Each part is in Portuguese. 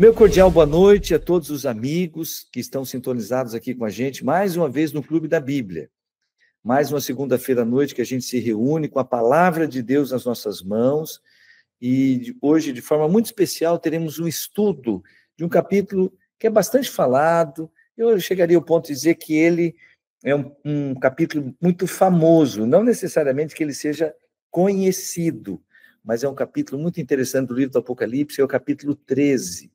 Meu cordial boa noite a todos os amigos que estão sintonizados aqui com a gente, mais uma vez no Clube da Bíblia. Mais uma segunda-feira à noite que a gente se reúne com a palavra de Deus nas nossas mãos. E hoje, de forma muito especial, teremos um estudo de um capítulo que é bastante falado. Eu chegaria ao ponto de dizer que ele é um capítulo muito famoso, não necessariamente que ele seja conhecido, mas é um capítulo muito interessante do livro do Apocalipse, é o capítulo 13.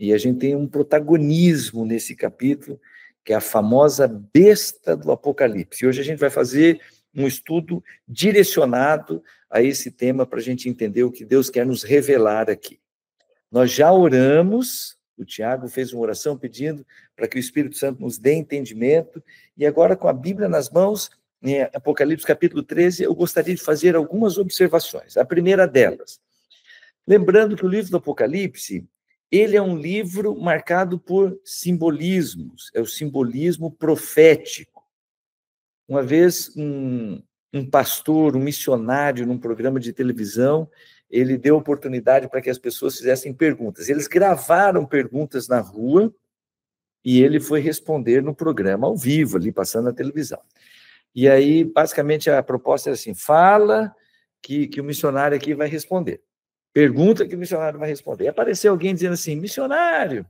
E a gente tem um protagonismo nesse capítulo, que é a famosa besta do Apocalipse. E hoje a gente vai fazer um estudo direcionado a esse tema para a gente entender o que Deus quer nos revelar aqui. Nós já oramos, o Tiago fez uma oração pedindo para que o Espírito Santo nos dê entendimento, e agora com a Bíblia nas mãos, em Apocalipse capítulo 13, eu gostaria de fazer algumas observações. A primeira delas, lembrando que o livro do Apocalipse, ele é um livro marcado por simbolismos, é o simbolismo profético. Uma vez, um pastor, um missionário, num programa de televisão, ele deu oportunidade para que as pessoas fizessem perguntas. Eles gravaram perguntas na rua e ele foi responder no programa ao vivo, ali passando na televisão. E aí, basicamente, a proposta era assim, fala que o missionário aqui vai responder. Pergunta que o missionário vai responder. E apareceu alguém dizendo assim, missionário,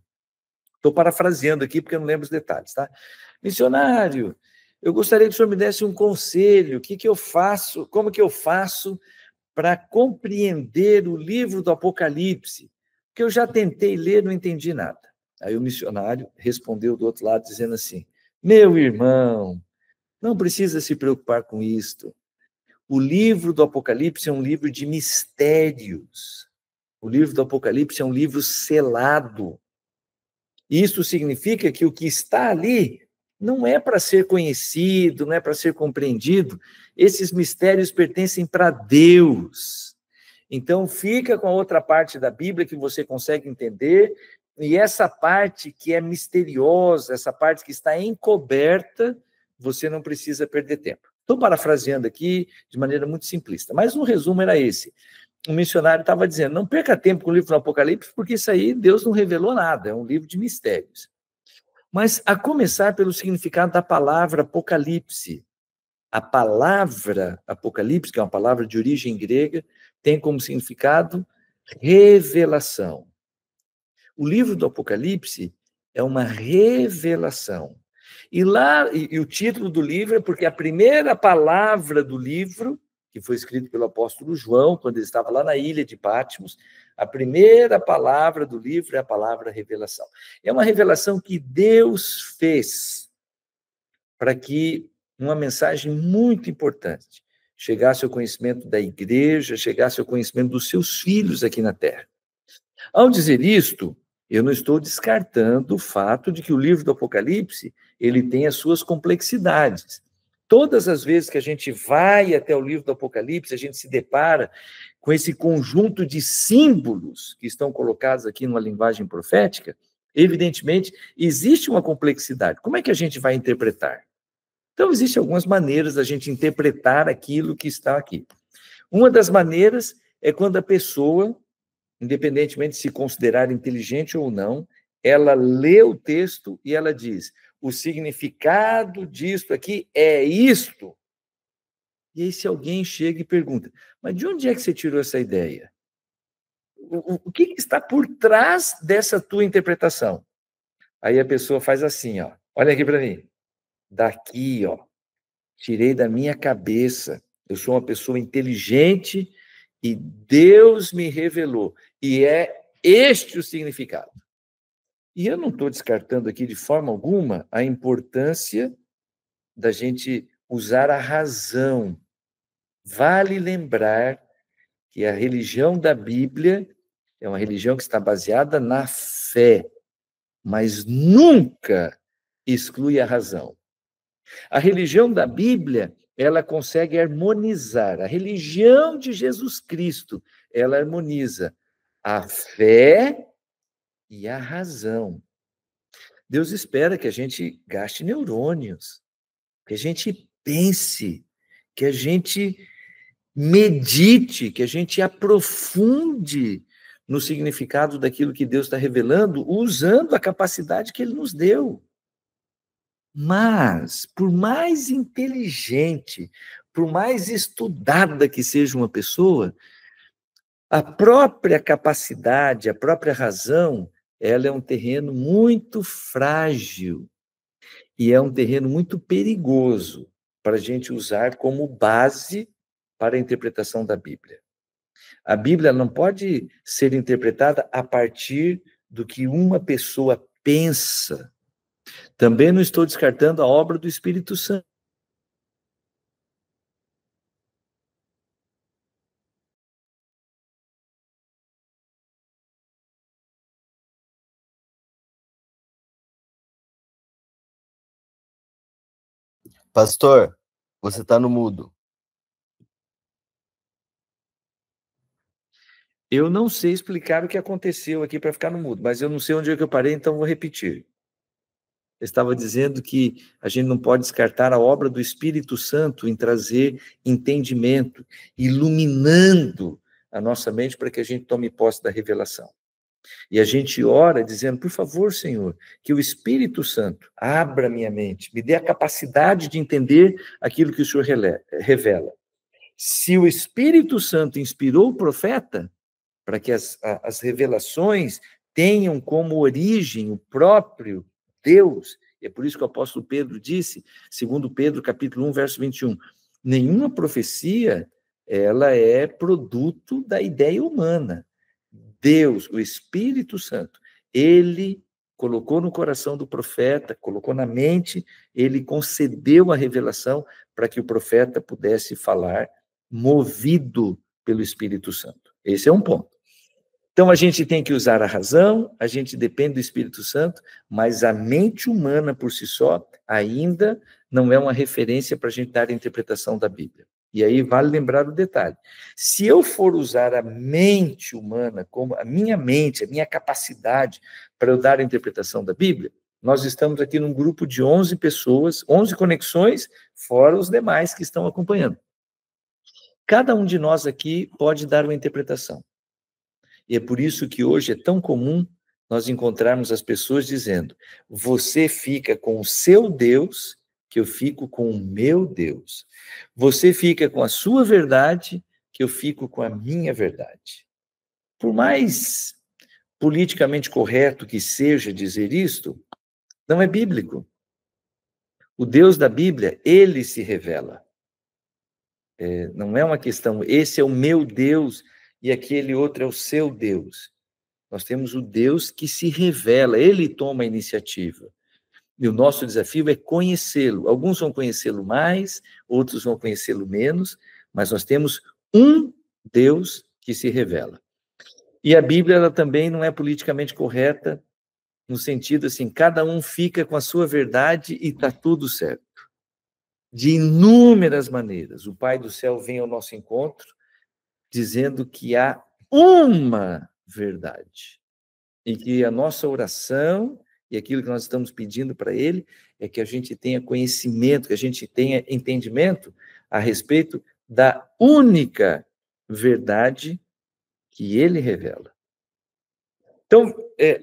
estou parafraseando aqui porque eu não lembro os detalhes, tá? Missionário, eu gostaria que o senhor me desse um conselho, o que eu faço, como que eu faço para compreender o livro do Apocalipse? Porque eu já tentei ler, não entendi nada. Aí o missionário respondeu do outro lado dizendo assim, meu irmão, não precisa se preocupar com isto. O livro do Apocalipse é um livro de mistérios. O livro do Apocalipse é um livro selado. Isso significa que o que está ali não é para ser conhecido, não é para ser compreendido. Esses mistérios pertencem para Deus. Então, fica com a outra parte da Bíblia que você consegue entender, e essa parte que é misteriosa, essa parte que está encoberta, você não precisa perder tempo. Estou parafraseando aqui de maneira muito simplista, mas um resumo era esse. Um missionário estava dizendo, não perca tempo com o livro do Apocalipse, porque isso aí Deus não revelou nada, é um livro de mistérios. Mas a começar pelo significado da palavra Apocalipse. A palavra Apocalipse, que é uma palavra de origem grega, tem como significado revelação. O livro do Apocalipse é uma revelação. E o título do livro é porque a primeira palavra do livro, que foi escrito pelo apóstolo João, quando ele estava lá na ilha de Patmos, a primeira palavra do livro é a palavra revelação. É uma revelação que Deus fez para que uma mensagem muito importante chegasse ao conhecimento da igreja, chegasse ao conhecimento dos seus filhos aqui na Terra. Ao dizer isto, eu não estou descartando o fato de que o livro do Apocalipse, ele tem as suas complexidades. Todas as vezes que a gente vai até o livro do Apocalipse, a gente se depara com esse conjunto de símbolos que estão colocados aqui numa linguagem profética, evidentemente, existe uma complexidade. Como é que a gente vai interpretar? Então, existem algumas maneiras da gente interpretar aquilo que está aqui. Uma das maneiras é quando a pessoa, independentemente de se considerar inteligente ou não, ela lê o texto e ela diz, o significado disto aqui é isto. E aí, se alguém chega e pergunta, mas de onde é que você tirou essa ideia? O que está por trás dessa tua interpretação? Aí a pessoa faz assim, ó, olha aqui para mim, daqui, ó, tirei da minha cabeça, eu sou uma pessoa inteligente e Deus me revelou, e é este o significado. E eu não estou descartando aqui de forma alguma a importância da gente usar a razão. Vale lembrar que a religião da Bíblia é uma religião que está baseada na fé, mas nunca exclui a razão. A religião da Bíblia, ela consegue harmonizar. A religião de Jesus Cristo, ela harmoniza a fé e a razão. Deus espera que a gente gaste neurônios, que a gente pense, que a gente medite, que a gente aprofunde no significado daquilo que Deus está revelando, usando a capacidade que Ele nos deu. Mas, por mais inteligente, por mais estudada que seja uma pessoa, a própria capacidade, a própria razão, ela é um terreno muito frágil e é um terreno muito perigoso para a gente usar como base para a interpretação da Bíblia. A Bíblia não pode ser interpretada a partir do que uma pessoa pensa. Também não estou descartando a obra do Espírito Santo. Pastor, você está no mudo. Eu não sei explicar o que aconteceu aqui para ficar no mudo, mas eu não sei onde é que eu parei, então vou repetir. Eu estava dizendo que a gente não pode descartar a obra do Espírito Santo em trazer entendimento, iluminando a nossa mente para que a gente tome posse da revelação. E a gente ora dizendo, por favor, Senhor, que o Espírito Santo abra minha mente, me dê a capacidade de entender aquilo que o Senhor revela. Se o Espírito Santo inspirou o profeta para que as revelações tenham como origem o próprio Deus, e é por isso que o apóstolo Pedro disse, segundo Pedro, capítulo 1, verso 21, nenhuma profecia, ela é produto da ideia humana. Deus, o Espírito Santo, ele colocou no coração do profeta, colocou na mente, ele concedeu a revelação para que o profeta pudesse falar movido pelo Espírito Santo. Esse é um ponto. Então, a gente tem que usar a razão, a gente depende do Espírito Santo, mas a mente humana por si só ainda não é uma referência para a gente dar a interpretação da Bíblia. E aí vale lembrar o detalhe. Se eu for usar a mente humana, como a minha capacidade para eu dar a interpretação da Bíblia, nós estamos aqui num grupo de 11 pessoas, 11 conexões, fora os demais que estão acompanhando. Cada um de nós aqui pode dar uma interpretação. E é por isso que hoje é tão comum nós encontrarmos as pessoas dizendo: você fica com o seu Deus, que eu fico com o meu Deus. Você fica com a sua verdade, que eu fico com a minha verdade. Por mais politicamente correto que seja dizer isto, não é bíblico. O Deus da Bíblia, ele se revela. Não é uma questão, esse é o meu Deus e aquele outro é o seu Deus. Nós temos o Deus que se revela, ele toma a iniciativa. E o nosso desafio é conhecê-lo. Alguns vão conhecê-lo mais, outros vão conhecê-lo menos, mas nós temos um Deus que se revela. E a Bíblia, ela também não é politicamente correta, no sentido assim, cada um fica com a sua verdade e está tudo certo. De inúmeras maneiras, o Pai do céu vem ao nosso encontro, dizendo que há uma verdade. E que a nossa oração e aquilo que nós estamos pedindo para Ele é que a gente tenha conhecimento, que a gente tenha entendimento a respeito da única verdade que Ele revela. Então,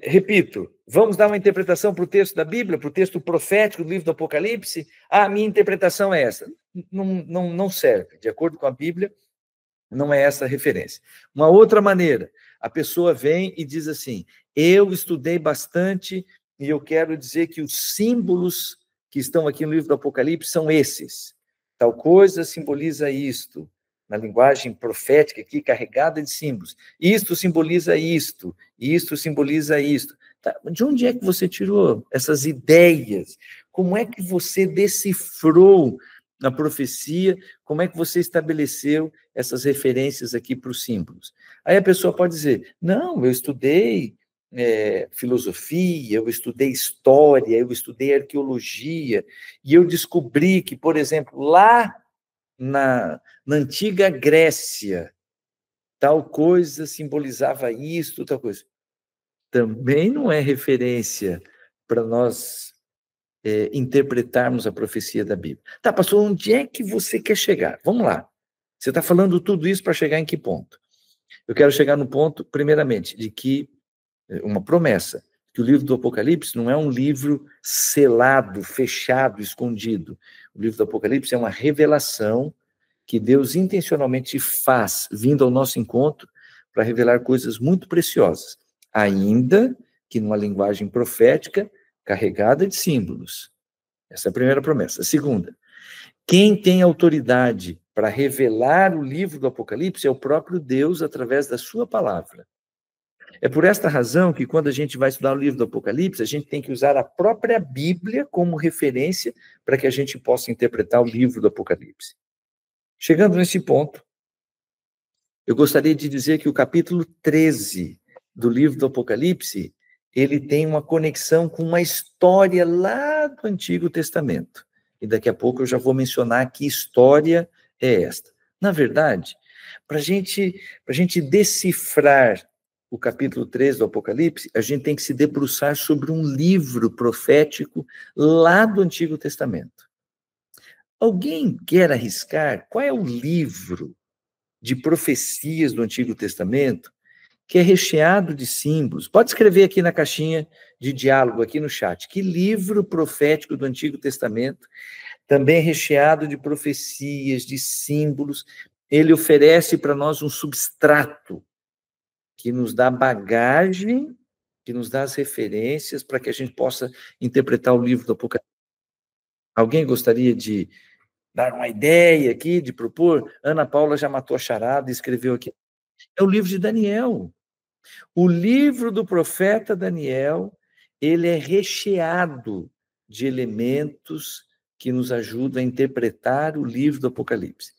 repito, vamos dar uma interpretação para o texto da Bíblia, para o texto profético do livro do Apocalipse? A minha interpretação é essa. Não serve. De acordo com a Bíblia, não é essa a referência. Uma outra maneira, a pessoa vem e diz assim, eu estudei bastante e eu quero dizer que os símbolos que estão aqui no livro do Apocalipse são esses. Tal coisa simboliza isto, na linguagem profética aqui, carregada de símbolos. Isto simboliza isto, isto simboliza isto. Tá, de onde é que você tirou essas ideias? Como é que você decifrou na profecia? Como é que você estabeleceu essas referências aqui para os símbolos? Aí a pessoa pode dizer, não, eu estudei filosofia, eu estudei história, eu estudei arqueologia, e eu descobri que, por exemplo, lá na antiga Grécia, tal coisa simbolizava isto, tal coisa. Também não é referência para nós interpretarmos a profecia da Bíblia. Tá, pastor, onde é que você quer chegar? Vamos lá. Você está falando tudo isso para chegar em que ponto? Eu quero chegar no ponto, primeiramente, de que uma promessa, que o livro do Apocalipse não é um livro selado, fechado, escondido. O livro do Apocalipse é uma revelação que Deus intencionalmente faz, vindo ao nosso encontro, para revelar coisas muito preciosas, ainda que numa linguagem profética carregada de símbolos. Essa é a primeira promessa. A segunda, quem tem autoridade para revelar o livro do Apocalipse é o próprio Deus através da sua palavra. É por esta razão que quando a gente vai estudar o livro do Apocalipse, a gente tem que usar a própria Bíblia como referência para que a gente possa interpretar o livro do Apocalipse. Chegando nesse ponto, eu gostaria de dizer que o capítulo 13 do livro do Apocalipse, ele tem uma conexão com uma história lá do Antigo Testamento. E daqui a pouco eu já vou mencionar que história é esta. Na verdade, para a gente decifrar o capítulo 13 do Apocalipse, a gente tem que se debruçar sobre um livro profético lá do Antigo Testamento. Alguém quer arriscar qual é o livro de profecias do Antigo Testamento que é recheado de símbolos? Pode escrever aqui na caixinha de diálogo, aqui no chat. Que livro profético do Antigo Testamento, também recheado de profecias, de símbolos, ele oferece para nós um substrato que nos dá bagagem, que nos dá as referências para que a gente possa interpretar o livro do Apocalipse. Alguém gostaria de dar uma ideia aqui, de propor? Ana Paula já matou a charada e escreveu aqui. É o livro de Daniel. O livro do profeta Daniel, ele é recheado de elementos que nos ajudam a interpretar o livro do Apocalipse.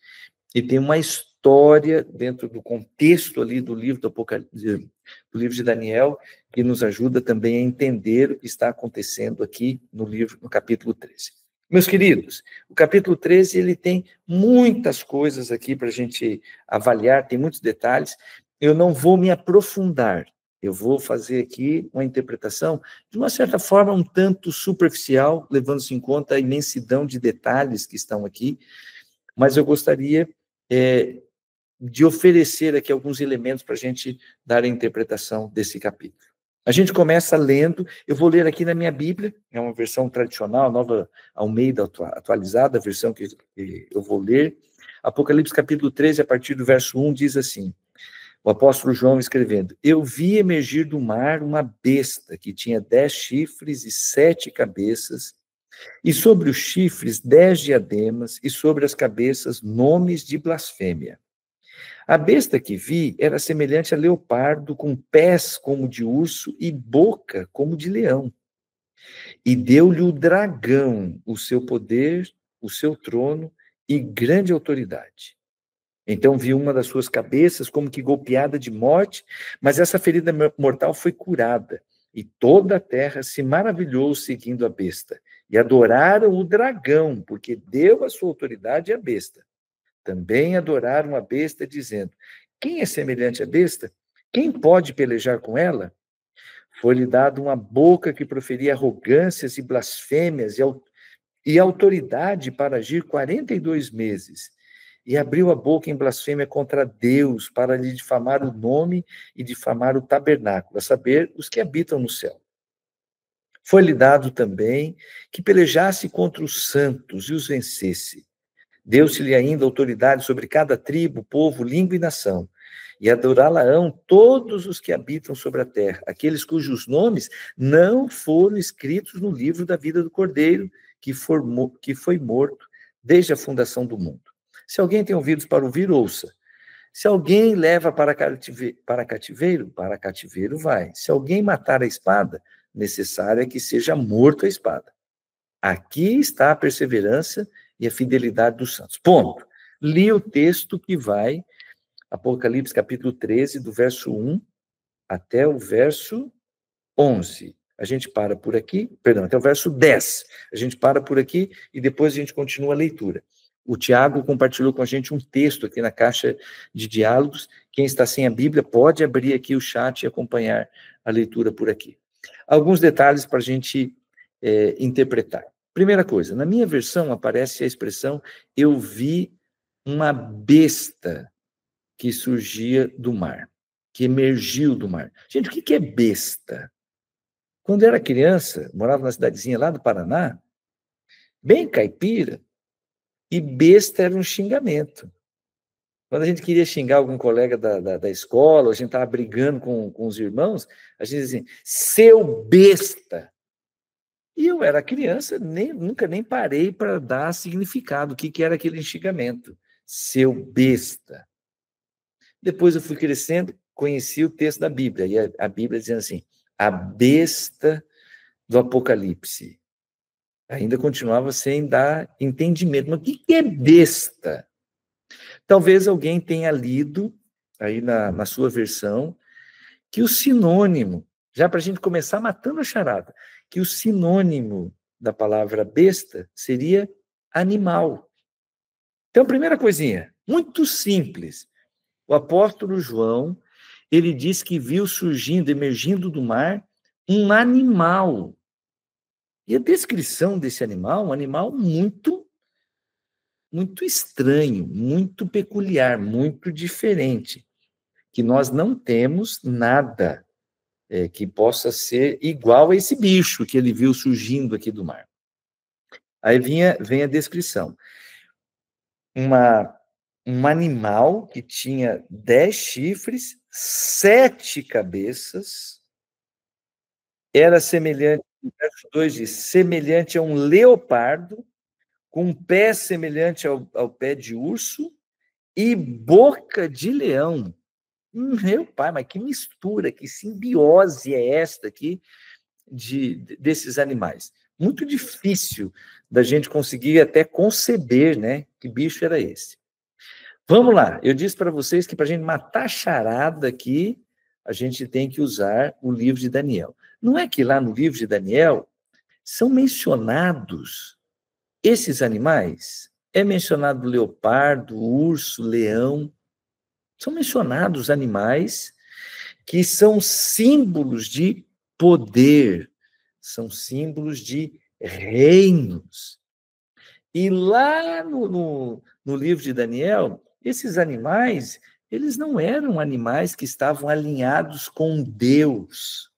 E tem uma história dentro do contexto ali do livro do Apocalipse, do livro de Daniel, que nos ajuda também a entender o que está acontecendo aqui no livro, no capítulo 13. Meus queridos, o capítulo 13, ele tem muitas coisas aqui para a gente avaliar, tem muitos detalhes. Eu não vou me aprofundar, eu vou fazer aqui uma interpretação, de uma certa forma, um tanto superficial, levando-se em conta a imensidão de detalhes que estão aqui, mas eu gostaria de oferecer aqui alguns elementos para a gente dar a interpretação desse capítulo. A gente começa lendo, eu vou ler aqui na minha Bíblia, é uma versão tradicional, Nova Almeida atualizada, a versão que eu vou ler. Apocalipse capítulo 13, a partir do verso 1, diz assim, o apóstolo João escrevendo, eu vi emergir do mar uma besta que tinha 10 chifres e 7 cabeças, e sobre os chifres 10 diademas, e sobre as cabeças nomes de blasfêmia. A besta que vi era semelhante a leopardo, com pés como de urso e boca como de leão. E deu-lhe o dragão o seu poder, o seu trono e grande autoridade. Então vi uma das suas cabeças como que golpeada de morte, mas essa ferida mortal foi curada. E toda a terra se maravilhou seguindo a besta. E adoraram o dragão, porque deu a sua autoridade à besta. Também adoraram a besta, dizendo, quem é semelhante à besta? Quem pode pelejar com ela? Foi-lhe dado uma boca que proferia arrogâncias e blasfêmias e autoridade para agir 42 meses. E abriu a boca em blasfêmia contra Deus, para lhe difamar o nome e difamar o tabernáculo, a saber, os que habitam no céu. Foi-lhe dado também que pelejasse contra os santos e os vencesse. Deu-se-lhe ainda autoridade sobre cada tribo, povo, língua e nação. E adorá-la-ão todos os que habitam sobre a terra, aqueles cujos nomes não foram escritos no livro da vida do Cordeiro, que foi morto desde a fundação do mundo. Se alguém tem ouvidos para ouvir, ouça. Se alguém leva para cativeiro vai. Se alguém matar a espada, necessário é que seja morto a espada. Aqui está a perseverança e a fidelidade dos santos. Ponto. Li o texto que vai, Apocalipse capítulo 13, do verso 1 até o verso 11. A gente para por aqui, perdão, até o verso 10. A gente para por aqui e depois a gente continua a leitura. O Tiago compartilhou com a gente um texto aqui na caixa de diálogos. Quem está sem a Bíblia pode abrir aqui o chat e acompanhar a leitura por aqui. Alguns detalhes para a gente interpretar. Primeira coisa, na minha versão aparece a expressão eu vi uma besta que surgia do mar, que emergiu do mar. Gente, o que é besta? Quando eu era criança, morava numa cidadezinha lá do Paraná, bem caipira, e besta era um xingamento. Quando a gente queria xingar algum colega da escola, ou a gente estava brigando com os irmãos, a gente dizia assim, seu besta. E eu era criança, nunca nem parei para dar significado, o que era aquele xingamento. Seu besta. Depois eu fui crescendo, conheci o texto da Bíblia, e a Bíblia dizendo assim, a besta do Apocalipse. Ainda continuava sem dar entendimento. Mas o que é besta? Talvez alguém tenha lido, aí na sua versão, que o sinônimo, já para a gente começar matando a charada, que o sinônimo da palavra besta seria animal. Então, primeira coisinha, muito simples. O apóstolo João, ele diz que viu surgindo, emergindo do mar, um animal. E a descrição desse animal, um animal muito estranho, muito peculiar, muito diferente, que nós não temos nada que possa ser igual a esse bicho que ele viu surgindo aqui do mar. Aí vem a descrição. Um animal que tinha 10 chifres, 7 cabeças, era semelhante, o verso 2 diz, semelhante a um leopardo, com um pé semelhante ao pé de urso e boca de leão. Meu pai, mas que mistura, que simbiose é esta aqui desses animais? Muito difícil da gente conseguir até conceber, né? Que bicho era esse? Vamos lá, eu disse para vocês que para a gente matar a charada aqui, a gente tem que usar o livro de Daniel. Não é que lá no livro de Daniel são mencionados esses animais? É mencionado o leopardo, o urso, o leão. São mencionados animais que são símbolos de poder, são símbolos de reinos. E lá no livro de Daniel, esses animais, eles não eram animais que estavam alinhados com Deus,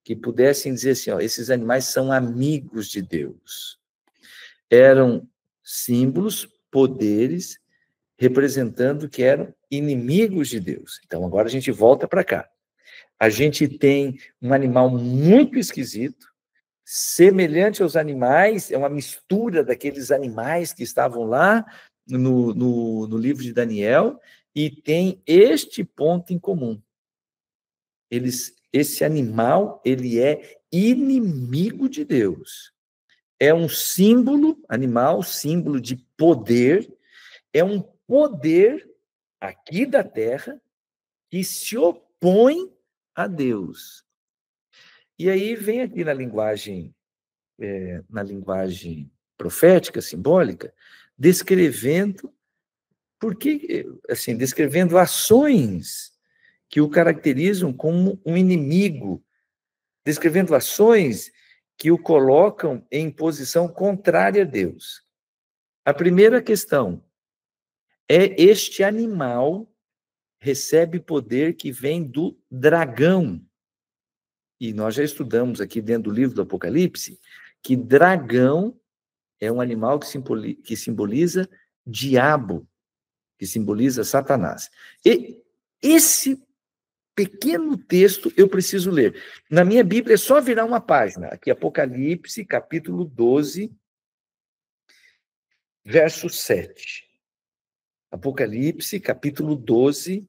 que pudessem dizer assim, ó, esses animais são amigos de Deus. Eram símbolos, poderes, representando que eram inimigos de Deus. Então, agora a gente volta para cá. A gente tem um animal muito esquisito, semelhante aos animais, é uma mistura daqueles animais que estavam lá no livro de Daniel, e tem este ponto em comum. Esse animal, ele é inimigo de Deus. É um símbolo, animal, símbolo de poder, é um poder aqui da terra que se opõe a Deus. E aí vem aqui na linguagem profética, simbólica, descrevendo descrevendo ações que o caracterizam como um inimigo, descrevendo ações que o colocam em posição contrária a Deus. A primeira questão é este animal recebe poder que vem do dragão. E nós já estudamos aqui dentro do livro do Apocalipse que dragão é um animal que simboliza diabo, que simboliza Satanás. E esse pequeno texto eu preciso ler. Na minha Bíblia é só virar uma página. Aqui, Apocalipse, capítulo 12, verso 7. Apocalipse, capítulo 12,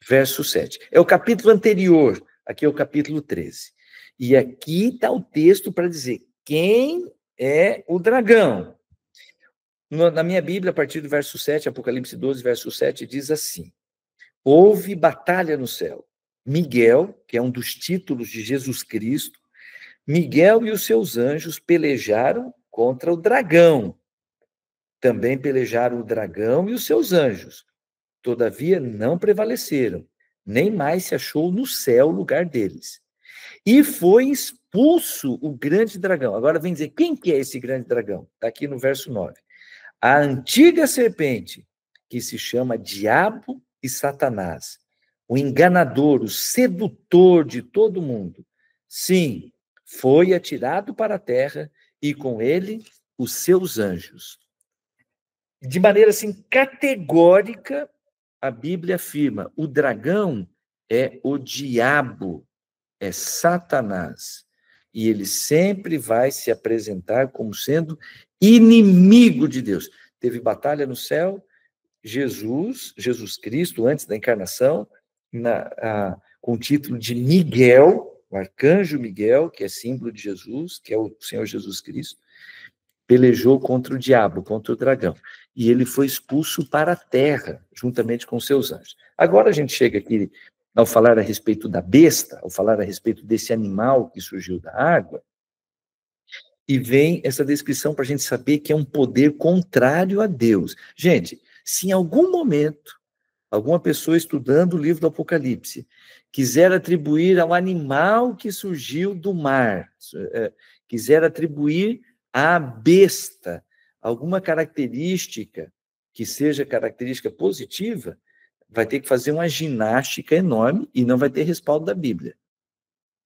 verso 7. É o capítulo anterior, aqui é o capítulo 13. E aqui está o texto para dizer quem é o dragão. Na minha Bíblia, a partir do verso 7, Apocalipse 12, verso 7, diz assim: houve batalha no céu. Miguel, que é um dos títulos de Jesus Cristo, Miguel e os seus anjos pelejaram contra o dragão. Também pelejaram o dragão e os seus anjos. Todavia não prevaleceram, nem mais se achou no céu o lugar deles. E foi expulso o grande dragão. Agora vem dizer, quem que é esse grande dragão? Está aqui no verso 9. A antiga serpente, que se chama Diabo e Satanás, o enganador, o sedutor de todo mundo, sim, foi atirado para a terra e com ele os seus anjos. De maneira assim categórica, a Bíblia afirma: o dragão é o diabo, é Satanás. E ele sempre vai se apresentar como sendo inimigo de Deus. Teve batalha no céu, Jesus Cristo, antes da encarnação, com o título de Miguel, o arcanjo Miguel, que é símbolo de Jesus, que é o Senhor Jesus Cristo, pelejou contra o diabo, contra o dragão. E ele foi expulso para a terra, juntamente com seus anjos. Agora a gente chega aqui, ao falar a respeito da besta, ao falar a respeito desse animal que surgiu da água, e vem essa descrição para a gente saber que é um poder contrário a Deus. Gente, se em algum momento alguma pessoa estudando o livro do Apocalipse quiser atribuir ao animal que surgiu do mar, quiser atribuir à besta alguma característica que seja característica positiva, vai ter que fazer uma ginástica enorme e não vai ter respaldo da Bíblia.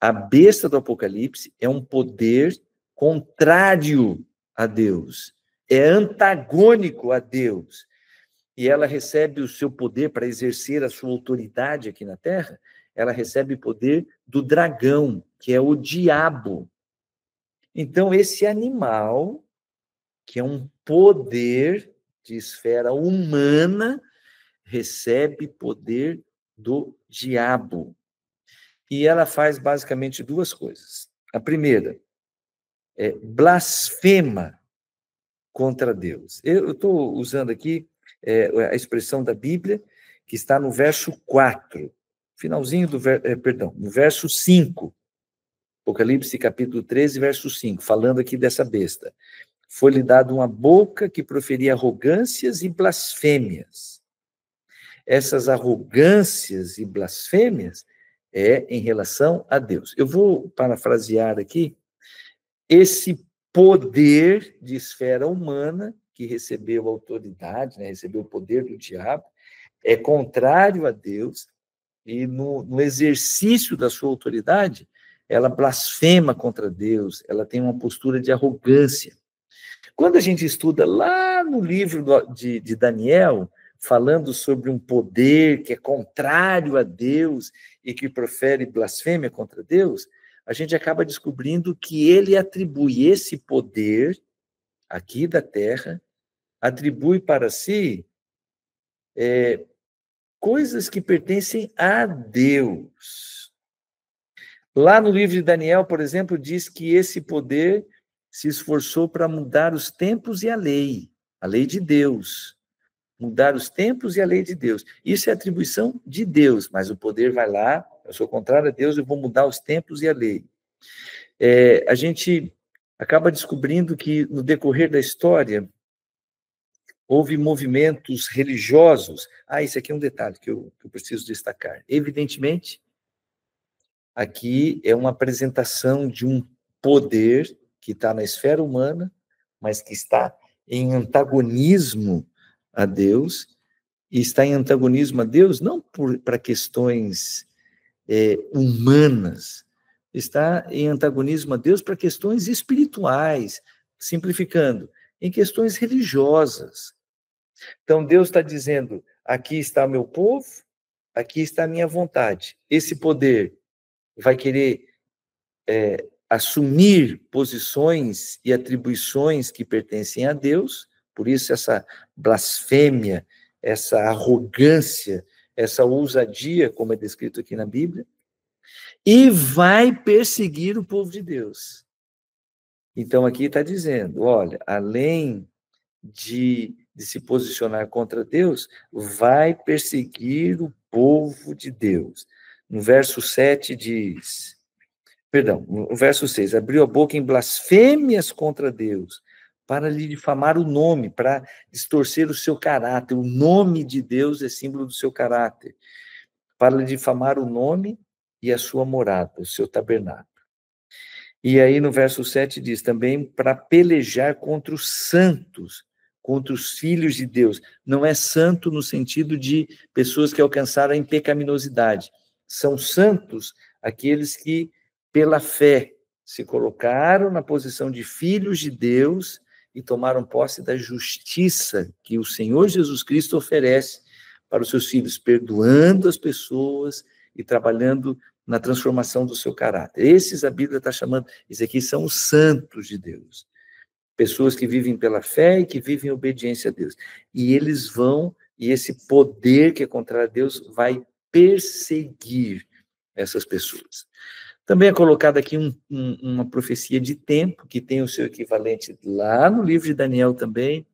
A besta do Apocalipse é um poder contrário a Deus, é antagônico a Deus. E ela recebe o seu poder para exercer a sua autoridade aqui na Terra, ela recebe o poder do dragão, que é o diabo. Então, esse animal, que é um poder de esfera humana, recebe poder do diabo. E ela faz basicamente duas coisas. A primeira é blasfema contra Deus. Eu estou usando aqui a expressão da Bíblia, que está no verso 4, finalzinho do no verso 5, Apocalipse capítulo 13, verso 5, falando aqui dessa besta. Foi-lhe dado uma boca que proferia arrogâncias e blasfêmias. Essas arrogâncias e blasfêmias é em relação a Deus. Eu vou parafrasear aqui esse poder de esfera humana que recebeu autoridade, né, recebeu o poder do diabo, é contrário a Deus, e no exercício da sua autoridade, ela blasfema contra Deus, ela tem uma postura de arrogância. Quando a gente estuda lá no livro de Daniel, falando sobre um poder que é contrário a Deus e que profere blasfêmia contra Deus, a gente acaba descobrindo que ele atribui esse poder aqui da terra, atribui para si coisas que pertencem a Deus. Lá no livro de Daniel, por exemplo, diz que esse poder se esforçou para mudar os tempos e a lei de Deus. Mudar os tempos e a lei de Deus. Isso é atribuição de Deus, mas o poder vai lá, eu sou contrário a Deus, eu vou mudar os tempos e a lei. A gente acaba descobrindo que, no decorrer da história, houve movimentos religiosos. Isso aqui é um detalhe que eu preciso destacar. Evidentemente, aqui é uma apresentação de um poder que está na esfera humana, mas que está em antagonismo a Deus, e está em antagonismo a Deus não para questões humanas, está em antagonismo a Deus para questões espirituais, simplificando, em questões religiosas. Então, Deus está dizendo, aqui está meu povo, aqui está a minha vontade. Esse poder vai querer assumir posições e atribuições que pertencem a Deus, por isso essa blasfêmia, essa arrogância, essa ousadia, como é descrito aqui na Bíblia, e vai perseguir o povo de Deus. Então, aqui está dizendo, olha, além de se posicionar contra Deus, vai perseguir o povo de Deus. No verso 7 diz, no verso 6, abriu a boca em blasfêmias contra Deus, para lhe difamar o nome, para distorcer o seu caráter. O nome de Deus é símbolo do seu caráter. Para lhe difamar o nome e a sua morada, o seu tabernáculo. E aí no verso 7 diz também, para pelejar contra os santos, contra os filhos de Deus. Não é santo no sentido de pessoas que alcançaram a impecaminosidade. São santos aqueles que, pela fé, se colocaram na posição de filhos de Deus e tomaram posse da justiça que o Senhor Jesus Cristo oferece para os seus filhos, perdoando as pessoas e trabalhando na transformação do seu caráter. Esses a Bíblia está chamando, esses aqui são os santos de Deus. Pessoas que vivem pela fé e que vivem em obediência a Deus. E eles vão, e esse poder que é contrário a Deus vai perseguir essas pessoas. Também é colocado aqui uma profecia de tempo, que tem o seu equivalente lá no livro de Daniel também,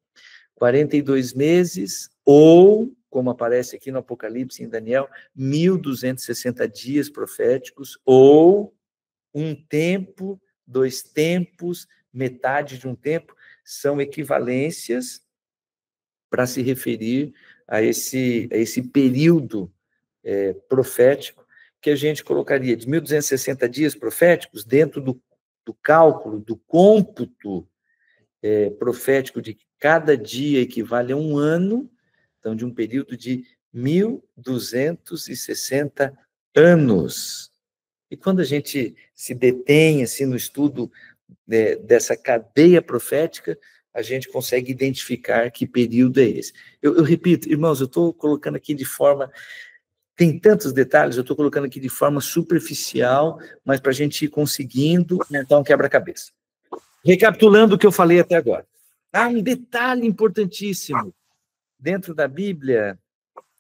42 meses, ou, como aparece aqui no Apocalipse em Daniel, 1.260 dias proféticos, ou um tempo, 2 tempos, metade de um tempo, são equivalências para se referir a esse período profético, que a gente colocaria de 1.260 dias proféticos dentro do cálculo, do cômputo profético de que cada dia equivale a um ano, então de um período de 1.260 anos. E quando a gente se detém assim, no estudo dessa cadeia profética, a gente consegue identificar que período é esse. Eu repito, irmãos, eu estou colocando aqui de forma... Tem tantos detalhes, eu estou colocando aqui de forma superficial, mas para a gente ir conseguindo montar um quebra-cabeça. Recapitulando o que eu falei até agora. Há um detalhe importantíssimo. Dentro da Bíblia,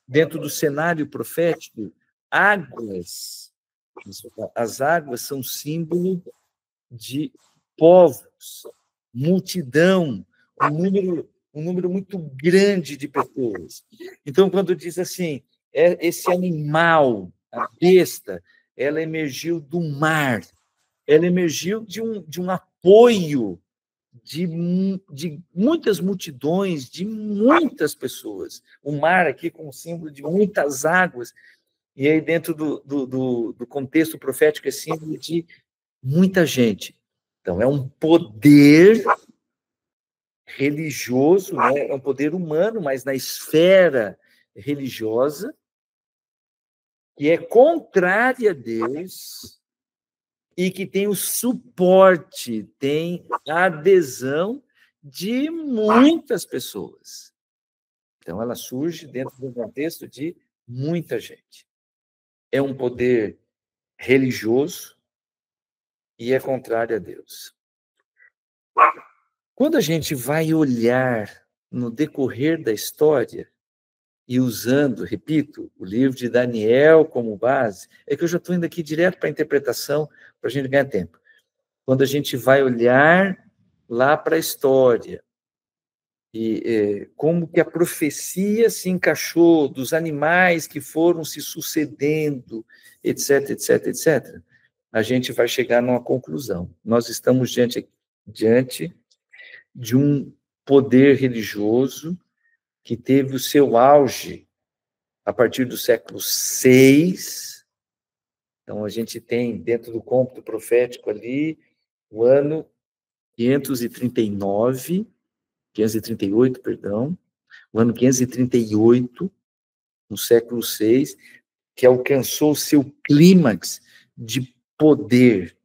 dentro do cenário profético, águas. As águas são símbolo de povos, multidão, um número muito grande de pessoas. Então, quando diz assim, esse animal, a besta, ela emergiu do mar, ela emergiu de um apoio de muitas multidões, de muitas pessoas. O mar aqui como símbolo de muitas águas, e aí dentro do contexto profético é símbolo de muita gente. Então, é um poder religioso, né? É um poder humano, mas na esfera religiosa, que é contrária a Deus e que tem o suporte, tem a adesão de muitas pessoas. Então, ela surge dentro do contexto de muita gente. É um poder religioso e é contrário a Deus. Quando a gente vai olhar no decorrer da história, e usando, repito, o livro de Daniel como base, é que eu já estou indo aqui direto para a interpretação, para a gente ganhar tempo. Quando a gente vai olhar lá para a história, e como que a profecia se encaixou dos animais que foram se sucedendo, etc, etc, etc, a gente vai chegar numa conclusão. Nós estamos diante de um poder religioso que teve o seu auge a partir do século VI. Então, a gente tem, dentro do cômputo profético ali, o ano 538, perdão, o ano 538, no século VI, que alcançou o seu clímax de poder,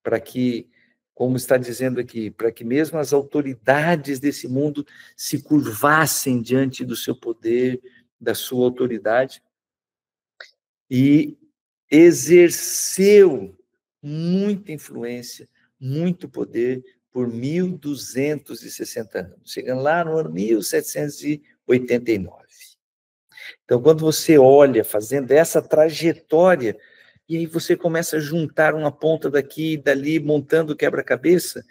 para que, como está dizendo aqui, para que mesmo as autoridades desse mundo se curvassem diante do seu poder, da sua autoridade, e exerceu muita influência, muito poder por 1.260 anos, chegando lá no ano 1789. Então, quando você olha fazendo essa trajetória, e aí você começa a juntar uma ponta daqui e dali, montando o quebra-cabeça,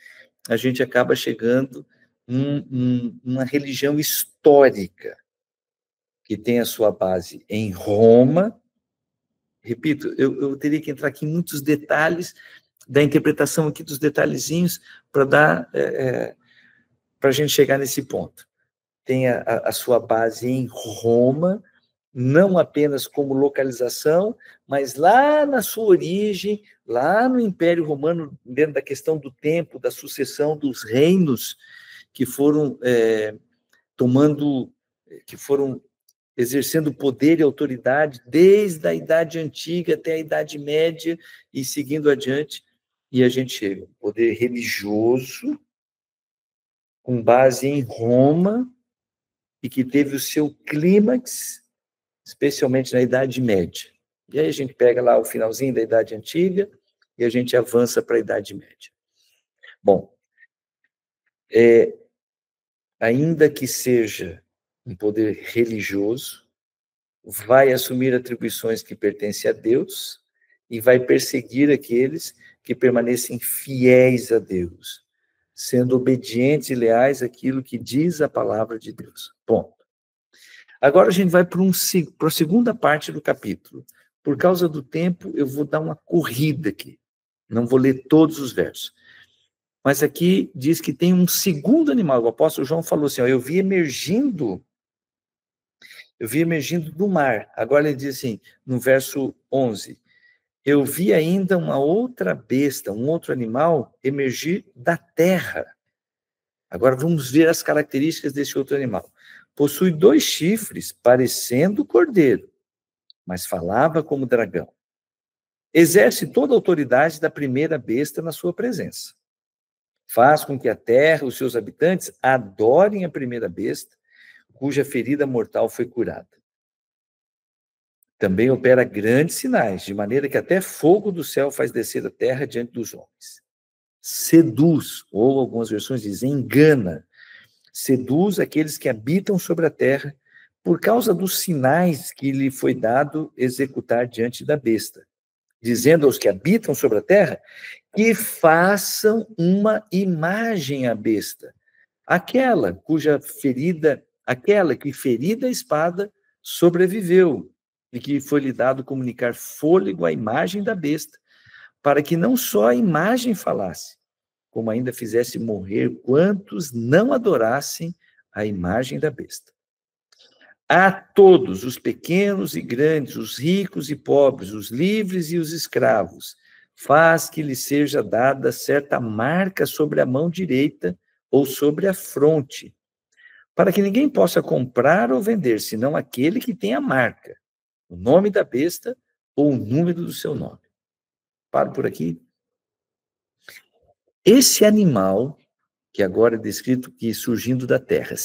a gente acaba chegando uma religião histórica, que tem a sua base em Roma. Repito, eu teria que entrar aqui em muitos detalhes da interpretação aqui dos detalhezinhos para dar para a gente chegar nesse ponto. Tem a sua base em Roma, não apenas como localização, mas lá na sua origem, lá no Império Romano, dentro da questão do tempo, da sucessão dos reinos, que foram que foram exercendo poder e autoridade desde a Idade Antiga até a Idade Média e seguindo adiante, e a gente chega ao poder religioso, com base em Roma, e que teve o seu clímax, especialmente na Idade Média. E aí a gente pega lá o finalzinho da Idade Antiga e a gente avança para a Idade Média. Bom, ainda que seja um poder religioso, vai assumir atribuições que pertencem a Deus e vai perseguir aqueles que permanecem fiéis a Deus, sendo obedientes e leais àquilo que diz a palavra de Deus. Bom, agora a gente vai para a segunda parte do capítulo. Por causa do tempo, eu vou dar uma corrida aqui. Não vou ler todos os versos. Mas aqui diz que tem um segundo animal. O apóstolo João falou assim, ó, eu vi emergindo do mar. Agora ele diz assim, no verso 11, eu vi ainda uma outra besta, um outro animal emergir da terra. Agora vamos ver as características desse outro animal. Possui 2 chifres, parecendo cordeiro, mas falava como dragão. Exerce toda a autoridade da primeira besta na sua presença. Faz com que a terra, os seus habitantes, adorem a primeira besta, cuja ferida mortal foi curada. Também opera grandes sinais, de maneira que até fogo do céu faz descer a terra diante dos homens. Seduz, ou algumas versões dizem engana, seduz aqueles que habitam sobre a terra por causa dos sinais que lhe foi dado executar diante da besta, dizendo aos que habitam sobre a terra que façam uma imagem à besta, aquela que ferida a espada sobreviveu, e que foi lhe dado comunicar fôlego à imagem da besta, para que não só a imagem falasse, como ainda fizesse morrer quantos não adorassem a imagem da besta. A todos, os pequenos e grandes, os ricos e pobres, os livres e os escravos, faz que lhe seja dada certa marca sobre a mão direita ou sobre a fronte, para que ninguém possa comprar ou vender, senão aquele que tem a marca, o nome da besta ou o número do seu nome. Paro por aqui. Esse animal, que agora é descrito que surgindo da terra,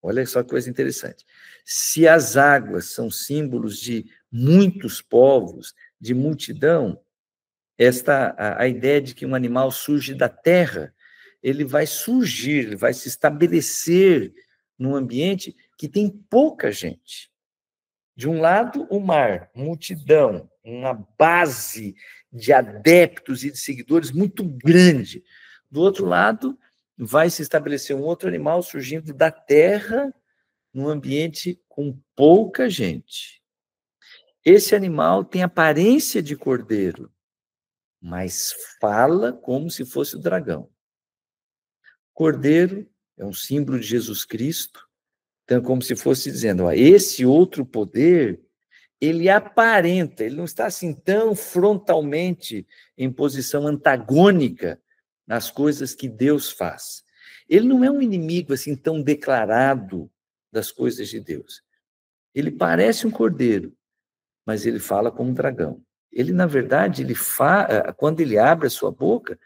olha só que coisa interessante, se as águas são símbolos de muitos povos, de multidão, a ideia de que um animal surge da terra, ele vai surgir, ele vai se estabelecer num ambiente que tem pouca gente. De um lado, o mar, multidão, uma base de adeptos e de seguidores muito grande. Do outro lado, vai se estabelecer um outro animal surgindo da terra, num ambiente com pouca gente. Esse animal tem aparência de cordeiro, mas fala como se fosse o dragão. Cordeiro é um símbolo de Jesus Cristo, então como se fosse dizendo, ó, esse outro poder, ele aparenta, ele não está assim tão frontalmente em posição antagônica nas coisas que Deus faz. Ele não é um inimigo assim tão declarado das coisas de Deus. Ele parece um cordeiro, mas ele fala como um dragão. Ele, na verdade, quando ele abre a sua boca,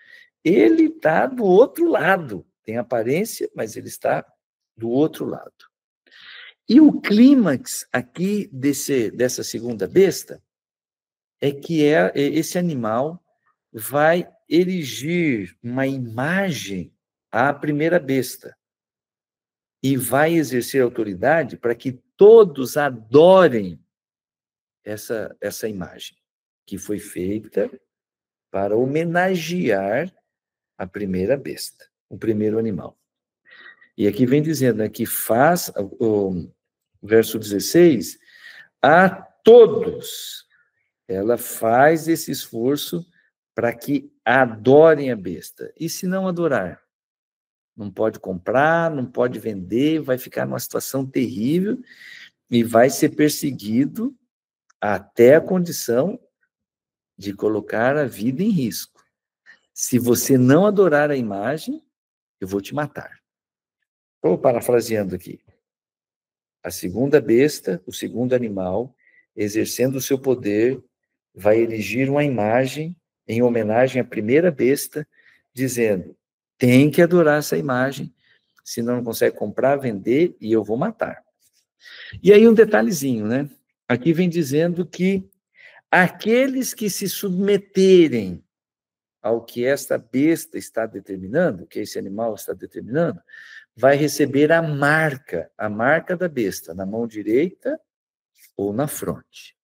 ele está do outro lado. Tem aparência, mas ele está do outro lado. E o clímax aqui dessa segunda besta é que esse animal vai erigir uma imagem à primeira besta e vai exercer autoridade para que todos adorem essa imagem, que foi feita para homenagear a primeira besta, o primeiro animal. E aqui vem dizendo, né, que faz, o verso 16, a todos, ela faz esse esforço para que adorem a besta. E se não adorar? Não pode comprar, não pode vender, vai ficar numa situação terrível e vai ser perseguido até a condição de colocar a vida em risco. Se você não adorar a imagem, eu vou te matar. Estou parafraseando aqui. A segunda besta, o segundo animal, exercendo o seu poder, vai erigir uma imagem em homenagem à primeira besta, dizendo, tem que adorar essa imagem, senão não consegue comprar, vender, e eu vou matar. E aí um detalhezinho, né? Aqui vem dizendo que aqueles que se submeterem ao que esta besta está determinando, que esse animal está determinando, vai receber a marca da besta, na mão direita ou na fronte.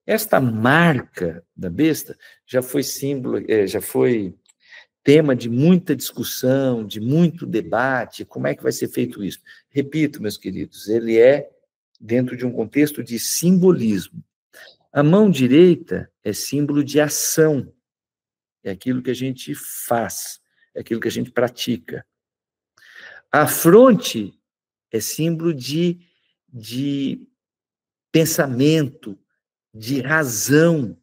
Esta marca da besta já foi símbolo, já foi tema de muita discussão, de muito debate. Como é que vai ser feito isso? Repito, meus queridos, ele é dentro de um contexto de simbolismo. A mão direita é símbolo de ação, é aquilo que a gente faz, é aquilo que a gente pratica. A fronte é símbolo de pensamento, de razão,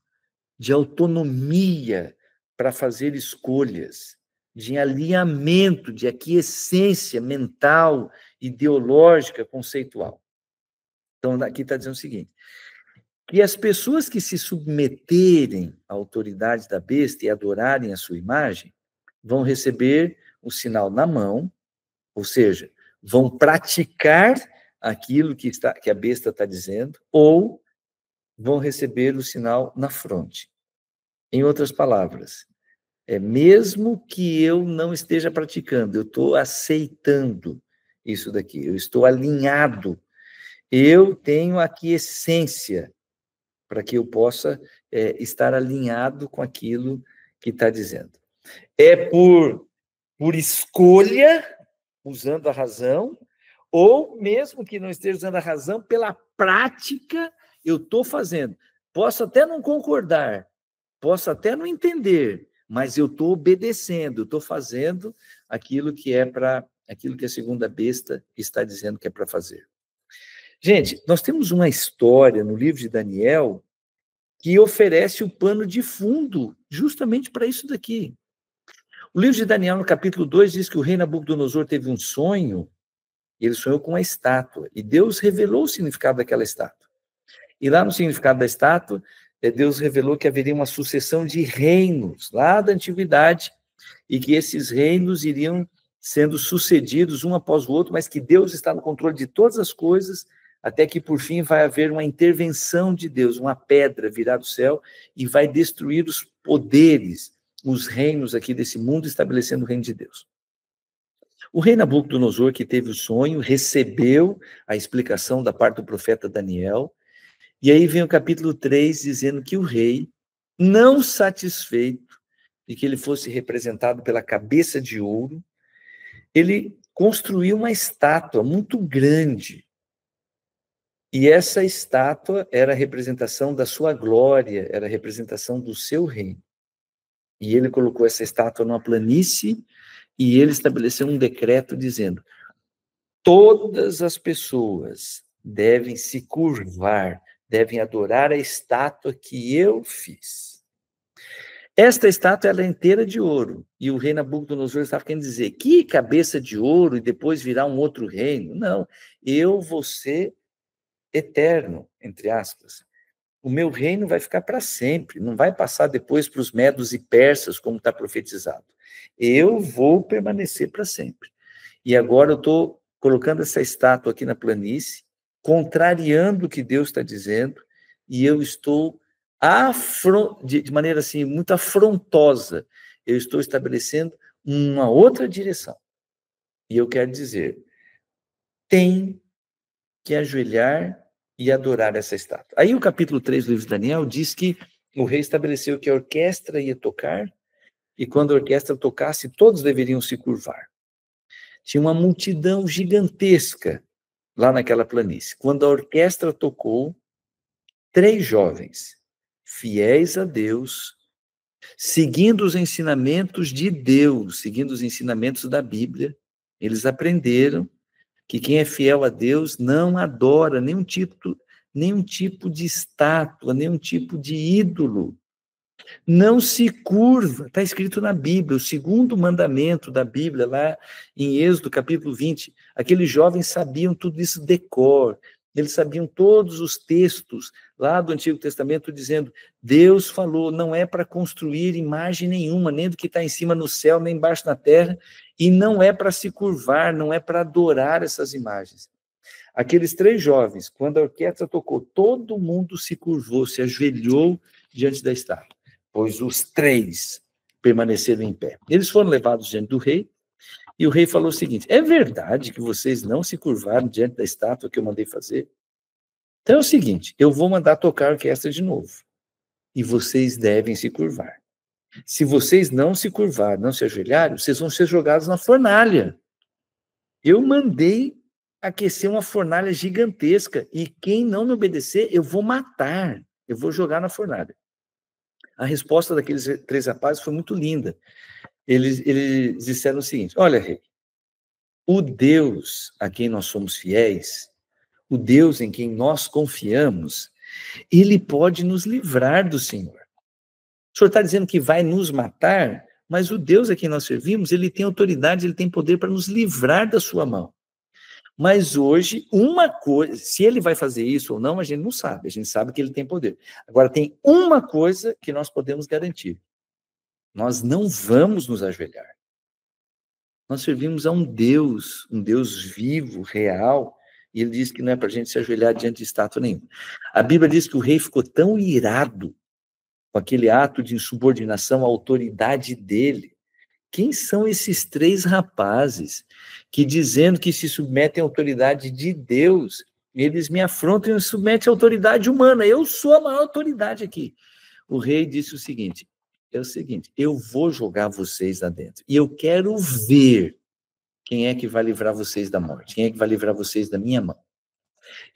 de autonomia para fazer escolhas, de alinhamento, de aquiescência mental, ideológica, conceitual. Então, aqui está dizendo o seguinte, que as pessoas que se submeterem à autoridade da besta e adorarem a sua imagem, vão receber o sinal na mão, ou seja, vão praticar aquilo que a besta está dizendo, ou vão receber o sinal na fronte. Em outras palavras, mesmo que eu não esteja praticando, eu estou aceitando isso daqui, eu estou alinhado, eu tenho aqui essência para que eu possa estar alinhado com aquilo que está dizendo. É por escolha, usando a razão, ou mesmo que não esteja usando a razão, pela prática, eu estou fazendo. Posso até não concordar, posso até não entender, mas eu estou obedecendo, eu estou fazendo aquilo que a segunda besta está dizendo que é para fazer. Gente, nós temos uma história no livro de Daniel que oferece o pano de fundo justamente para isso daqui. O livro de Daniel, no capítulo 2, diz que o rei Nabucodonosor teve um sonho, ele sonhou com uma estátua, e Deus revelou o significado daquela estátua. E lá no significado da estátua, Deus revelou que haveria uma sucessão de reinos, lá da antiguidade, e que esses reinos iriam sendo sucedidos um após o outro, mas que Deus está no controle de todas as coisas, até que, por fim, vai haver uma intervenção de Deus, uma pedra virá do céu e vai destruir os poderes, os reinos aqui desse mundo, estabelecendo o reino de Deus. O rei Nabucodonosor, que teve o sonho, recebeu a explicação da parte do profeta Daniel, e aí vem o capítulo 3, dizendo que o rei, não satisfeito de que ele fosse representado pela cabeça de ouro, ele construiu uma estátua muito grande, e essa estátua era a representação da sua glória, era a representação do seu reino. E ele colocou essa estátua numa planície e ele estabeleceu um decreto dizendo: todas as pessoas devem se curvar, devem adorar a estátua que eu fiz. Esta estátua ela é inteira de ouro. E o rei Nabucodonosor estava querendo dizer, que cabeça de ouro e depois virá um outro reino? Não, eu vou ser eterno, entre aspas. O meu reino vai ficar para sempre, não vai passar depois para os medos e persas, como está profetizado. Eu vou permanecer para sempre. E agora eu estou colocando essa estátua aqui na planície, contrariando o que Deus está dizendo, e eu estou, de maneira assim, muito afrontosa, eu estou estabelecendo uma outra direção. E eu quero dizer, tem que ajoelhar e adorar essa estátua. Aí o capítulo 3 do livro de Daniel diz que o rei estabeleceu que a orquestra ia tocar, e quando a orquestra tocasse, todos deveriam se curvar. Tinha uma multidão gigantesca lá naquela planície. Quando a orquestra tocou, 3 jovens, fiéis a Deus, seguindo os ensinamentos de Deus, seguindo os ensinamentos da Bíblia, eles aprenderam que quem é fiel a Deus não adora nenhum tipo de estátua, nenhum tipo de ídolo. Não se curva, está escrito na Bíblia, o segundo mandamento da Bíblia, lá em Êxodo, capítulo 20. Aqueles jovens sabiam tudo isso de cor, eles sabiam todos os textos lá do Antigo Testamento, dizendo: Deus falou, não é para construir imagem nenhuma, nem do que está em cima no céu, nem embaixo na terra, e não é para se curvar, não é para adorar essas imagens. Aqueles 3 jovens, quando a orquestra tocou, todo mundo se curvou, se ajoelhou diante da estátua, pois os 3 permaneceram em pé. Eles foram levados diante do rei, e o rei falou o seguinte: é verdade que vocês não se curvaram diante da estátua que eu mandei fazer? Então é o seguinte, eu vou mandar tocar a orquestra de novo, e vocês devem se curvar. Se vocês não se curvarem, não se ajoelharem, vocês vão ser jogados na fornalha. Eu mandei aquecer uma fornalha gigantesca, e quem não me obedecer, eu vou matar, eu vou jogar na fornalha. A resposta daqueles 3 rapazes foi muito linda. Eles disseram o seguinte: olha, rei, o Deus a quem nós somos fiéis, o Deus em quem nós confiamos, ele pode nos livrar do Senhor. O Senhor está dizendo que vai nos matar, mas o Deus a quem nós servimos, ele tem autoridade, ele tem poder para nos livrar da sua mão. Mas hoje, uma coisa, se ele vai fazer isso ou não, a gente não sabe, a gente sabe que ele tem poder. Agora, tem uma coisa que nós podemos garantir: nós não vamos nos ajoelhar. Nós servimos a um Deus vivo, real, e ele diz que não é para a gente se ajoelhar diante de estátua nenhuma. A Bíblia diz que o rei ficou tão irado com aquele ato de insubordinação à autoridade dele. Quem são esses 3 rapazes que, dizendo que se submetem à autoridade de Deus, eles me afrontam e me submetem à autoridade humana? Eu sou a maior autoridade aqui. O rei disse o seguinte: eu vou jogar vocês lá dentro, e eu quero ver quem é que vai livrar vocês da morte, quem é que vai livrar vocês da minha mão.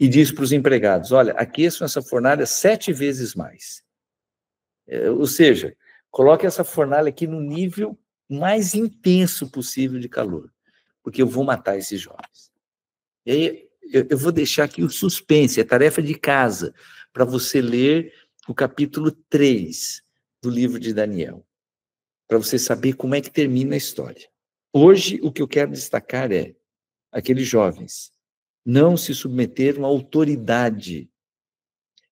E disse para os empregados: olha, aqueçam essa fornalha 7 vezes mais. Ou seja, coloque essa fornalha aqui no nível mais intenso possível de calor, porque eu vou matar esses jovens. E aí, eu vou deixar aqui o suspense, a tarefa de casa, para você ler o capítulo 3 do livro de Daniel, para você saber como é que termina a história. Hoje, o que eu quero destacar é: aqueles jovens não se submeteram à autoridade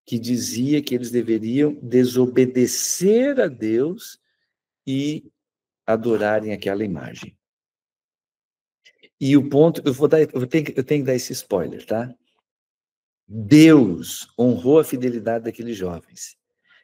que dizia que eles deveriam desobedecer a Deus e adorarem aquela imagem. E o ponto, eu tenho que dar esse spoiler, tá? Deus honrou a fidelidade daqueles jovens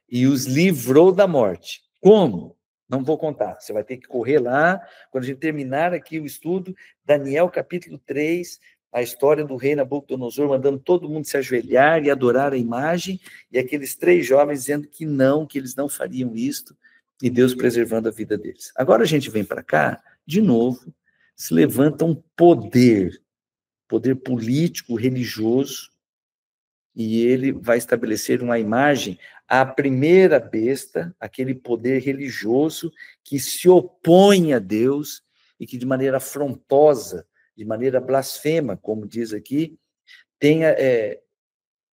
e os livrou da morte. Como? Não vou contar, você vai ter que correr lá, quando a gente terminar aqui o estudo, Daniel capítulo 3, a história do rei Nabucodonosor mandando todo mundo se ajoelhar e adorar a imagem, e aqueles 3 jovens dizendo que eles não fariam isto, e Deus preservando a vida deles. Agora a gente vem para cá, de novo, se levanta um poder político, religioso, e ele vai estabelecer uma imagem à primeira besta, aquele poder religioso que se opõe a Deus e que de maneira afrontosa, de maneira blasfema, como diz aqui,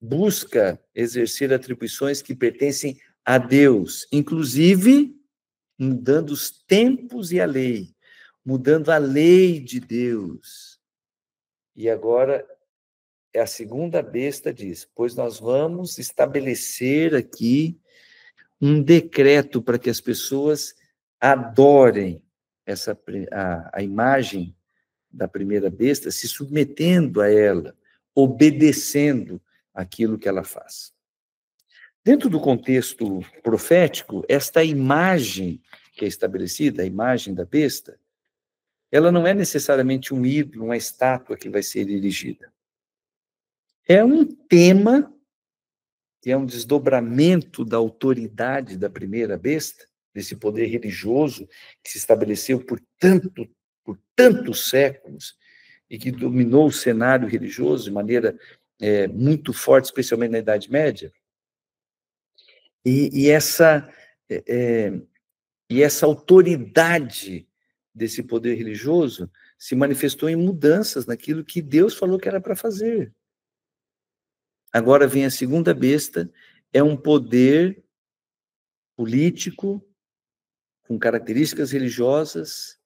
busca exercer atribuições que pertencem a Deus, inclusive mudando os tempos e a lei, mudando a lei de Deus. E agora a segunda besta diz: pois nós vamos estabelecer aqui um decreto para que as pessoas adorem a imagem da primeira besta, se submetendo a ela, obedecendo aquilo que ela faz. Dentro do contexto profético, esta imagem que é estabelecida, a imagem da besta, ela não é necessariamente um ídolo, uma estátua que vai ser erigida. É um tema, que é um desdobramento da autoridade da primeira besta, desse poder religioso que se estabeleceu por tantos séculos e que dominou o cenário religioso de maneira muito forte, especialmente na Idade Média. E essa autoridade desse poder religioso se manifestou em mudanças naquilo que Deus falou que era para fazer. Agora vem a segunda besta, é um poder político, com características religiosas,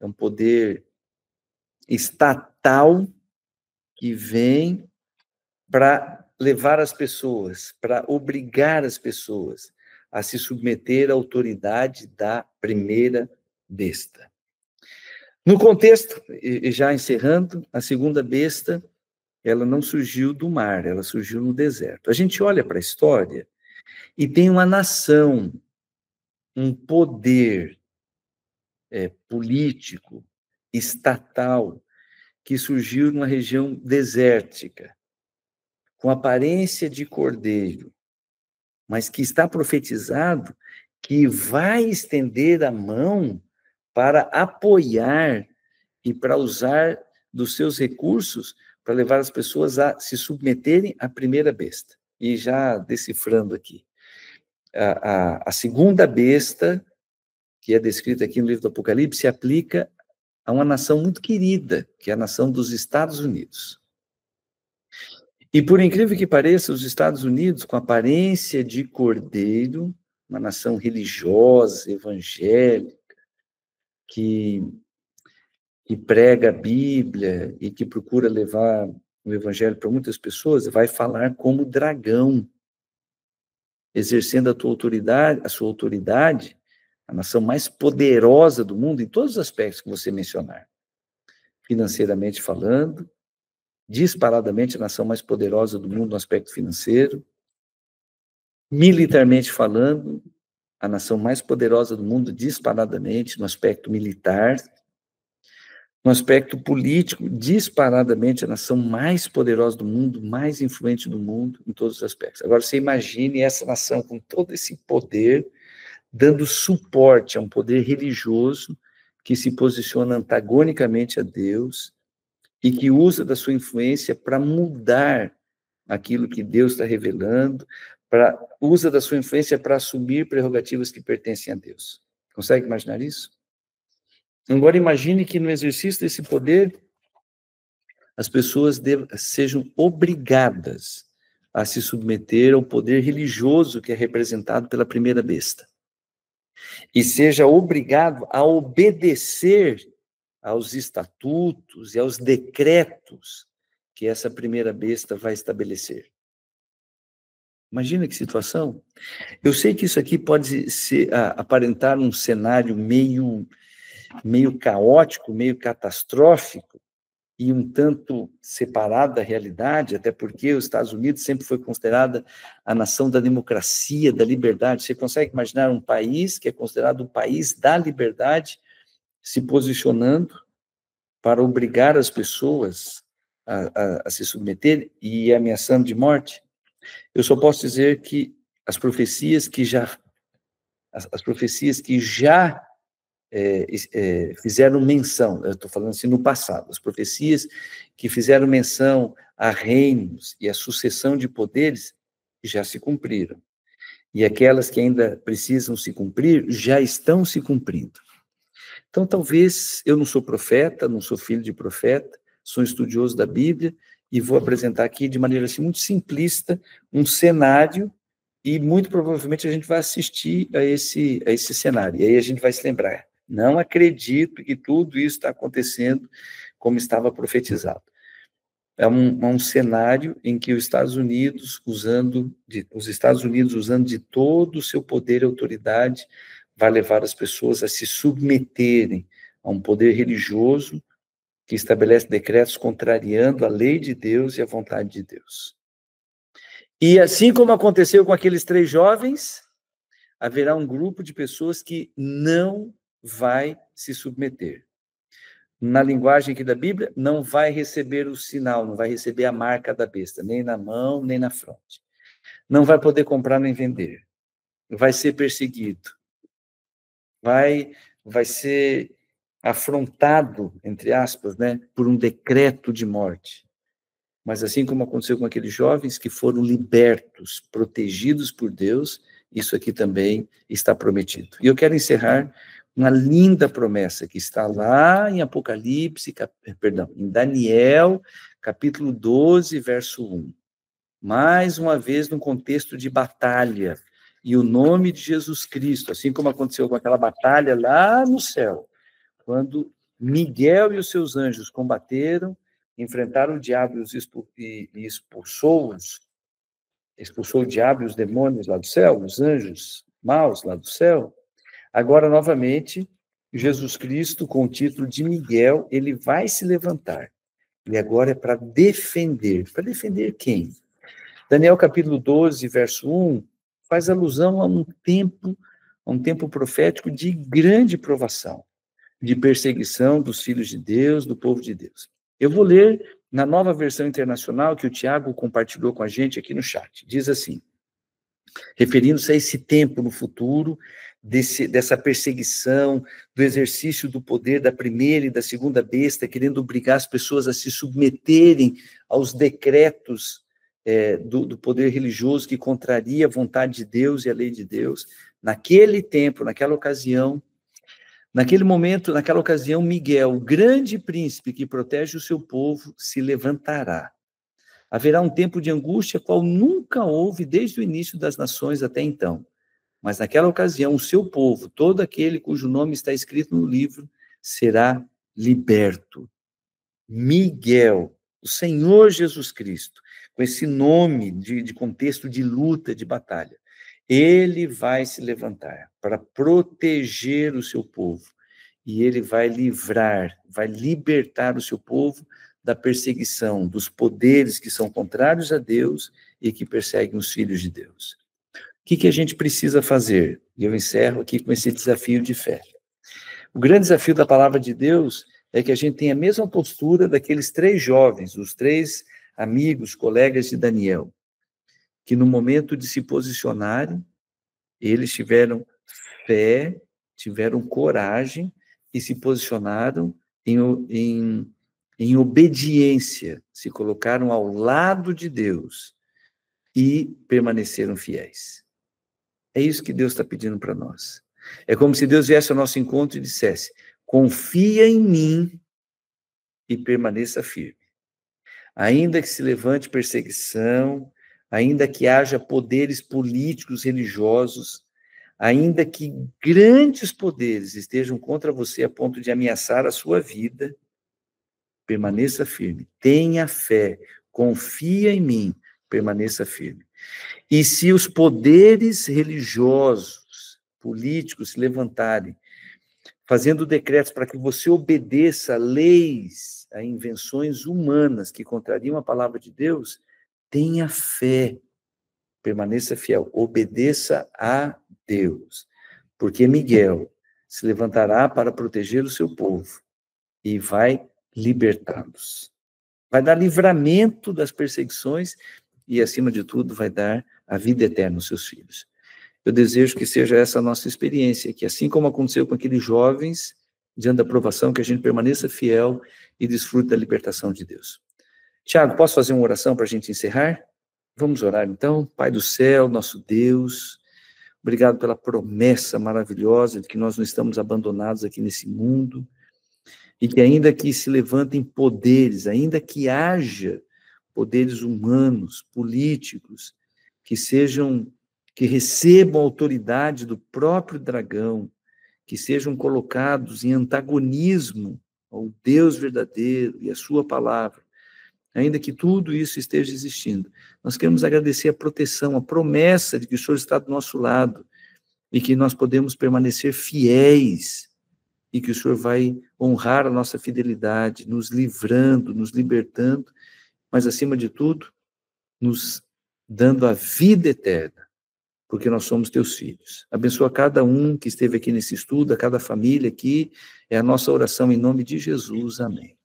é um poder estatal que vem para levar as pessoas, para obrigar as pessoas a se submeter à autoridade da primeira besta. No contexto, e já encerrando, a segunda besta, ela não surgiu do mar, ela surgiu no deserto. A gente olha para a história e tem uma nação, um poder político, estatal, que surgiu numa região desértica, com aparência de cordeiro, mas que está profetizado que vai estender a mão para apoiar e para usar dos seus recursos para levar as pessoas a se submeterem à primeira besta. E já decifrando aqui, a segunda besta, que é descrita aqui no livro do Apocalipse, se aplica a uma nação muito querida, que é a nação dos Estados Unidos. E por incrível que pareça, os Estados Unidos, com aparência de cordeiro, uma nação religiosa, evangélica, que prega a Bíblia e que procura levar o evangelho para muitas pessoas, vai falar como dragão, exercendo a sua autoridade, a nação mais poderosa do mundo, em todos os aspectos que você mencionar. Financeiramente falando, disparadamente a nação mais poderosa do mundo no aspecto financeiro. Militarmente falando, a nação mais poderosa do mundo disparadamente no aspecto militar. No aspecto político, disparadamente a nação mais poderosa do mundo, mais influente do mundo, em todos os aspectos. Agora, você imagine essa nação com todo esse poder, dando suporte a um poder religioso que se posiciona antagonicamente a Deus e que usa da sua influência para mudar aquilo que Deus está revelando, usa da sua influência para assumir prerrogativas que pertencem a Deus. Consegue imaginar isso? Agora imagine que no exercício desse poder, as pessoas sejam obrigadas a se submeter ao poder religioso que é representado pela primeira besta. E seja obrigado a obedecer aos estatutos e aos decretos que essa primeira besta vai estabelecer. Imagina que situação. Eu sei que isso aqui pode aparentar um cenário meio caótico, meio catastrófico, e um tanto separado da realidade, até porque os Estados Unidos sempre foi considerada a nação da democracia, da liberdade. Você consegue imaginar um país que é considerado um país da liberdade se posicionando para obrigar as pessoas a se submeter e ameaçando de morte? Eu só posso dizer que as profecias que já fizeram menção, eu estou falando assim no passado, as profecias que fizeram menção a reinos e a sucessão de poderes já se cumpriram. E aquelas que ainda precisam se cumprir, já estão se cumprindo. Então, talvez, eu não sou profeta, não sou filho de profeta, sou estudioso da Bíblia, e vou apresentar aqui de maneira assim, muito simplista, um cenário, e muito provavelmente a gente vai assistir a esse cenário, e aí a gente vai se lembrar. Não acredito que tudo isso está acontecendo como estava profetizado. É um cenário em que os Estados Unidos, usando de todo o seu poder e autoridade, vai levar as pessoas a se submeterem a um poder religioso que estabelece decretos contrariando a lei de Deus e a vontade de Deus. E assim como aconteceu com aqueles 3 jovens, haverá um grupo de pessoas que não vai se submeter. Na linguagem aqui da Bíblia, não vai receber o sinal, não vai receber a marca da besta, nem na mão, nem na fronte. Não vai poder comprar nem vender. Vai ser perseguido. Vai ser afrontado, entre aspas, né, por um decreto de morte. Mas assim como aconteceu com aqueles jovens que foram libertos, protegidos por Deus, isso aqui também está prometido. E eu quero encerrar uma linda promessa que está lá em em Daniel, capítulo 12, verso 1. Mais uma vez, num contexto de batalha, e o nome de Jesus Cristo, assim como aconteceu com aquela batalha lá no céu, quando Miguel e os seus anjos combateram, enfrentaram o diabo e expulsou o diabo e os demônios lá do céu, os anjos maus lá do céu. Agora, novamente, Jesus Cristo, com o título de Miguel, ele vai se levantar. E agora é para defender. Para defender quem? Daniel capítulo 12, verso 1, faz alusão a um tempo profético de grande provação, de perseguição dos filhos de Deus, do povo de Deus. Eu vou ler na nova versão internacional que o Tiago compartilhou com a gente aqui no chat. Diz assim, referindo-se a esse tempo no futuro, dessa perseguição, do exercício do poder da primeira e da segunda besta, querendo obrigar as pessoas a se submeterem aos decretos do poder religioso que contraria a vontade de Deus e a lei de Deus. Naquele tempo, naquela ocasião, naquele momento, naquela ocasião, Miguel, o grande príncipe que protege o seu povo, se levantará. Haverá um tempo de angústia, qual nunca houve desde o início das nações até então. Mas naquela ocasião, o seu povo, todo aquele cujo nome está escrito no livro, será liberto. Miguel, o Senhor Jesus Cristo, com esse nome de contexto de luta, de batalha, ele vai se levantar para proteger o seu povo. E ele vai livrar, vai libertar o seu povo da perseguição dos poderes que são contrários a Deus e que perseguem os filhos de Deus. O que a gente precisa fazer? E eu encerro aqui com esse desafio de fé. O grande desafio da palavra de Deus é que a gente tenha a mesma postura daqueles 3 jovens, os 3 amigos, colegas de Daniel, que no momento de se posicionarem, eles tiveram fé, tiveram coragem e se posicionaram em obediência, se colocaram ao lado de Deus e permaneceram fiéis. É isso que Deus está pedindo para nós. É como se Deus viesse ao nosso encontro e dissesse, confia em mim e permaneça firme. Ainda que se levante perseguição, ainda que haja poderes políticos, religiosos, ainda que grandes poderes estejam contra você a ponto de ameaçar a sua vida, permaneça firme, tenha fé, confia em mim, permaneça firme. E se os poderes religiosos, políticos se levantarem, fazendo decretos para que você obedeça a leis, a invenções humanas que contrariam a palavra de Deus, tenha fé, permaneça fiel, obedeça a Deus, porque Miguel se levantará para proteger o seu povo e vai libertá-los. Vai dar livramento das perseguições e, acima de tudo, vai dar a vida eterna aos seus filhos. Eu desejo que seja essa a nossa experiência, que assim como aconteceu com aqueles jovens, diante da provação, que a gente permaneça fiel e desfrute da libertação de Deus. Tiago, posso fazer uma oração para a gente encerrar? Vamos orar então. Pai do céu, nosso Deus, obrigado pela promessa maravilhosa de que nós não estamos abandonados aqui nesse mundo, e que ainda que se levantem poderes, ainda que haja poderes humanos, políticos, que recebam autoridade do próprio dragão, que sejam colocados em antagonismo ao Deus verdadeiro e à sua palavra, ainda que tudo isso esteja existindo, nós queremos agradecer a proteção, a promessa de que o Senhor está do nosso lado e que nós podemos permanecer fiéis e que o Senhor vai honrar a nossa fidelidade, nos livrando, nos libertando, mas, acima de tudo, nos dando a vida eterna, porque nós somos teus filhos. Abençoa cada um que esteve aqui nesse estudo, a cada família aqui, é a nossa oração em nome de Jesus. Amém.